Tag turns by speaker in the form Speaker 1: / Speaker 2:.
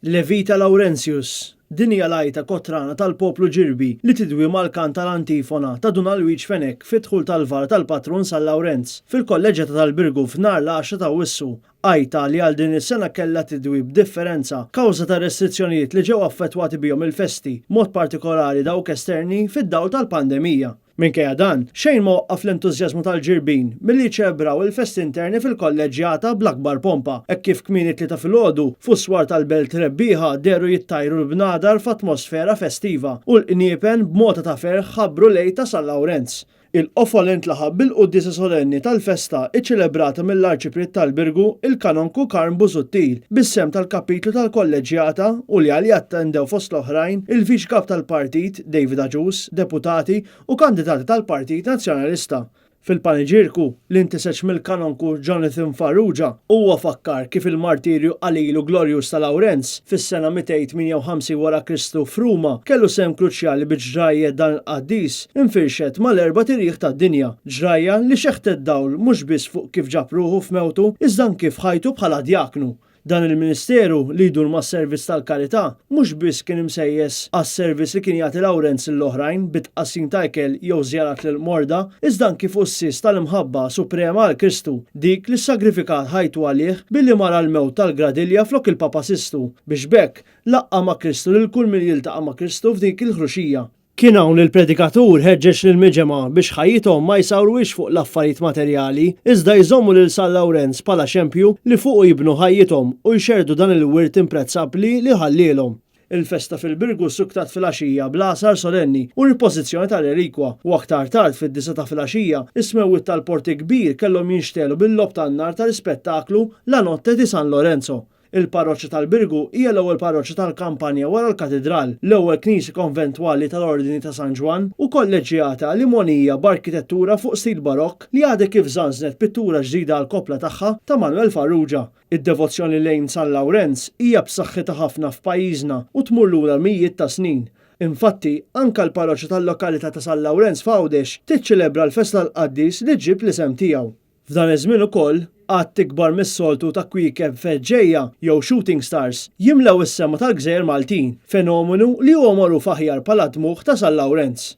Speaker 1: Levita Laurentius. Din hija l-għajta kotrana tal-poplu Ġirbi li tidwi mal-kant tal-antifona ta' Dunalwiċ Fenek fit-dħul tal-var tal-patrun San Lawrenz fil-kolleġġata tal-Birgu f'nhar l-10 ta' Awwissu. Għajta li għal din is-sena kellha tidwi b'differenza kawża ta' restrizzjonijiet li ġew affettwati bihom il-festi, mod partikolari dawk esterni fid-dawl tal-pandemija. Minkejja dan, xejn ma waqqaf l-entużjażmu tal-Ġirbin milli ċelebraw il-festi interni fil-kolleġġjata bl-akbar pompa, hekk kif kmieni tlieta filgħodu f'uswar tal-belt rebbieħa deru jittajru l-bnadar f'atmosfera festiva u l-qniepen b'mod ta' ferħ ħabbru lejn ta' San Lawrenz. Il-qofol intlaħab bil-qudiesa solenni tal-festa iċċelebrata mill-Arċipriet tal-Birgu il-Kanonku Karm Busuttil bis-sem tal-kapitlu tal-kolleġġjata u li għalli attendew fost l-oħrajn il-Viċ Kap tal-Partit David Aġus, deputati u kandidati tal-Partit Nazzjonalista. Fil-paniġirku l-intiseċ mill-Kanonku Jonathan Farrugia huwa fakkar kif il-martirju Qalilu Glorius ta' Lawrenz fis-sena 258 wara Kristu f'Ruma kellu sem kruċjali biex ġrajja dan il-qaddis infirxet mal-erba' tirieħ tad-dinja. Ġrajja li xeħtet dawl mhux biss fuq kif ġab ruħu f'mewtu iżda kif ħajtu bħala djaknu. Dan il-Ministeru li jdur mas-servizz tal-karità mhux biss kien imsejjes għas-servizz li kien jagħti Lawrenz l-oħrajn bit-tqassim ta' ikel jew żjarat lil morda, iżda kif ussis tal-imħabba suprema għal Kristu, dik li sagrifikat ħajtu għalih billi mara l-mewt tal-gradilja flok il-Papa Sistu biex bekk laqqa ma' Kristu lil kull min jiltaqa' ma' Kristu f'dik il-ħruxija. Kien hawn il-predikatur ħeġġeġ lill-miġema biex ħajjithom ma jsawrux fuq l-affarijiet materjali, iżda jżommu lil San Lawrenz bħala xempju li fuq jibnu ħajjithom u jxerdu dan il-wirt imprezzabbli li ħallilhom. Il-festa fil-Birgu suktat fil-għaxija bl-għasar solenni u l-pożizzjoni tal-relikwa u aktar tard fid-9 ta' fil-għaxija ismewwit tal-Porti Kbir kellhom jinxtelu bil-lob tan-nar tal-ispettaklu La Notte di San Lorenzo. Il-parroċċja tal-Birgu hija l-ewwel parroċċja tal-Kampanja wara l-Katedral, l-ewwel knisja konventwali tal-Ordini ta' San Ġwan u kolleġjata li monija b'arkitettura fuq stil barokk li għadha kif żansnet pittura ġdida għall kopla tagħha ta' Manuel Farrugia. Id-devozzjoni lejn San Lawrenz hija b'saħħitha ħafna f'pajjiżna u tmur lura mijiet ta' snin. Infatti, anke l-parroċċja tal-lokalità ta' San Lawrenz f'Għawdex tiċċelebra l-festa tal-Qaddis li ġib l-isem tiegħu. F'dan iż-żmien ukoll għad tikbar mis-soltu ta' kwikeb feġġejja jew shooting stars jimlew is-sema tal-Gżejjer Maltin, fenomenu li huwa magħruf aħjar bħala dmugħ ta' San Lawrenz.